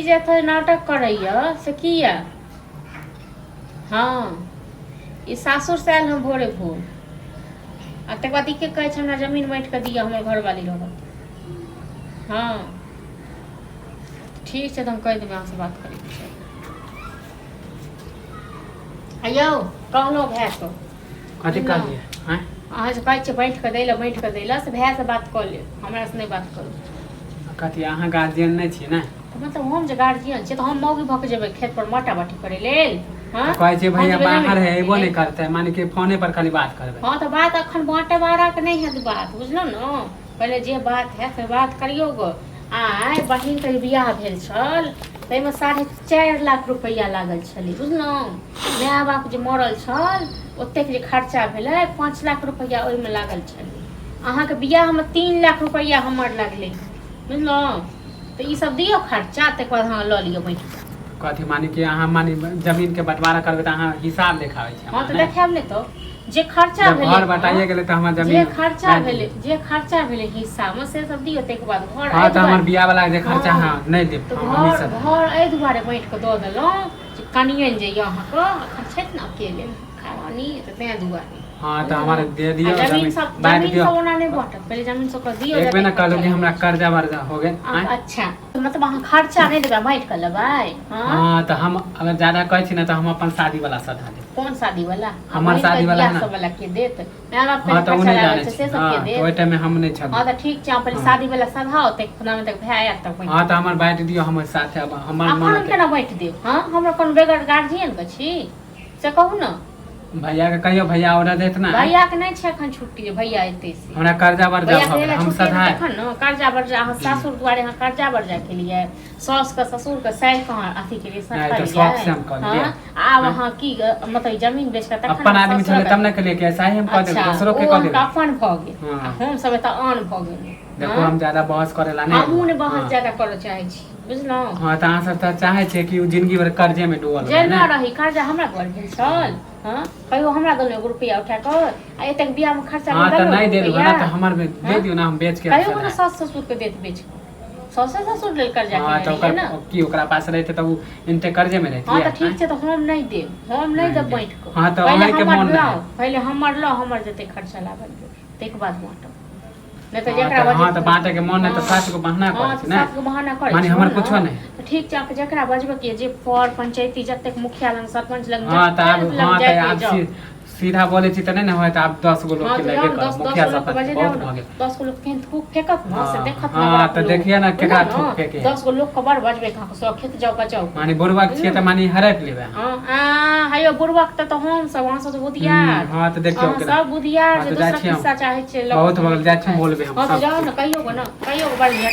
जे तो नाटक करैया से किया। हाँ ई सासुर से आयल हम भोरे भोर आ तक बाद के कहे हमरा जमीन बांट के दिया हमर घर वाली रहत। हाँ ठीक है तो हम कह देंगे अहाँ से बात करें। अयो कहलो भै तो कथी कहलिए हैं अहाँ से कहै बैठ के दैला से भै से बात कर ले हमरा से नहीं बात करू। कथी अहाँ गार्जियन नहीं छी ना मतलब हम जे गार्जियन छी तो हम मौगी भक जेबै खेत पर माटा बाटी करे लेल। हां कहै छै भैया बाहर है एबो नहीं करते माने के फोने पर खाली बात करबै। हां तो बात अखन बाटे बारा के नहीं है बात बुझलो न पहले जे बात है से बात करियो गो। आय बहिन के बियाह भेल छल तैमे 4.5 लाख रुपया लागल छलै बुझलौ। माय बाप जे मरल छल ओतेक जे खर्चा भेलै 5 लाख रुपया ओइमे लागल छलै। अहाँ के बियाह में 3 लाख रुपया हमर लागलै बुझलौ। तो ई सब दियो खर्चा तक बाद हां ल लियो बैठ कथी माने कि अहाँ माने जमीन के बंटवारा करबै त अहाँ हिसाब देखाबै छी। हां तो देखाब नै तो जे खर्चा भेलै घर बटाइए गेलै त हमर जमीन जे खर्चा भेलै हिस्सा में से सब दियो तक बाद घर हां त हमर बियाह वाला जे खर्चा हां नहीं देब तो हम ई सब घर ए दुआरे बैठ के द देलौ जे कनियन जे यहां को अखन छै न अकेले खावानी त ते दुआरे। हां तो हमारे दे दियो जमीन सब ओना नहीं बांटत पहले जमीन सब कर दियो। एक बेर न कहलो कि हमरा कर्जा वर्जा हो गेल। अच्छा मतलब अहाँ खर्चा नहीं देबे बांट के लेबै। हां तो हम अगर ज्यादा कहै छी न तो हम अपन शादी वाला सधा देब। कौन शादी वाला हमर शादी वाला ना सब वाला के देत मैं बाप पे खर्चा लागे से सब के देत। ओइ टाइम में हम नहीं छब। हां तो ठीक छै पहले शादी वाला सधाओ तक खुना में तक भै आया तक। हां तो हमर बांट दियो हमर साथे अब हमर मन अपन केना बांट देब। हां हमरा कोन बेगर गार्जियन के छी से कहू न। भैया के कहियो भैया ऑर्डर देत ना भैया के नहीं छै एखन छुट्टी भैया एते से हमरा कर्जा वर्जा हम सधा एखन न कर्जा वर्जा अहाँ सासुर दुआरे अहाँ कर्जा वर्जा के लिए सास के ससुर के साइड कहां अथी के लिए नहीं तो शौक से हम कर लिए। आब अहाँ की मतलब जमीन बेच के तखन अपन आदमी छले तब न के लिए कैसा ही हम कह देब दूसरों के कह देब अपन भ गेल हम सब त आन भ गेल। देखो हम ज्यादा बहस करेला नहीं हमहु ने बहस ज्यादा करे चाहे छी बुझलौ। हां त अहाँ सब त चाहे छै कि जिंदगी भर कर्जे में डूबल जे ना रही कर्जा हमरा घर भेल छल। हां कहियो हमरा दल 1 रुपया उठा के आ एतक बियाह में खर्चा हां त नहीं दे देबो ना त हमर दे दियो ना हम बेच के कहियो ना सास ससुर के देत बेच सास ससुर लेल कर्जा के। हां त ओकर की ओकरा पास रहते त उ इनते कर्जे में रहती। हां त ठीक छै त हम नहीं देब हम नहीं देब बैठ के। हां त हमर के मन पहले हमर ल हमर जते खर्चा लागल तक बाद बांटो नहीं तो जकरा हां त बांटे के मन नहीं त सास को बहाना करे छै ना सास को बहाना करे माने हमर कुछो नहीं तो ठीक छै जकरा बजबे के जे पर पंचायती जते मुखिया लंग सरपंच लंग हां त आप सीधा बोले छी त नहीं ना होय त आप 10 गो लोग के लगे कर मुखिया सब बहुत भागे 10 गो लोग के थूक फेकत न से देखत हां त देखिए ना केकरा थूक फेके 10 गो लोग के बड़ बजबे का सो खेत जाओ बचाओ माने बुढ़वा के छिए त माने हरप लेबे। हां हायो बुढ़वा के त हम सब वहां से बुधियार हां त देखियो सब बुधियार जे दूसरा किस्सा चाहे छै बहुत भगल जाय छी बोलबे हम सब। हां जाओ न कहियो गो न कहियो बढ़िया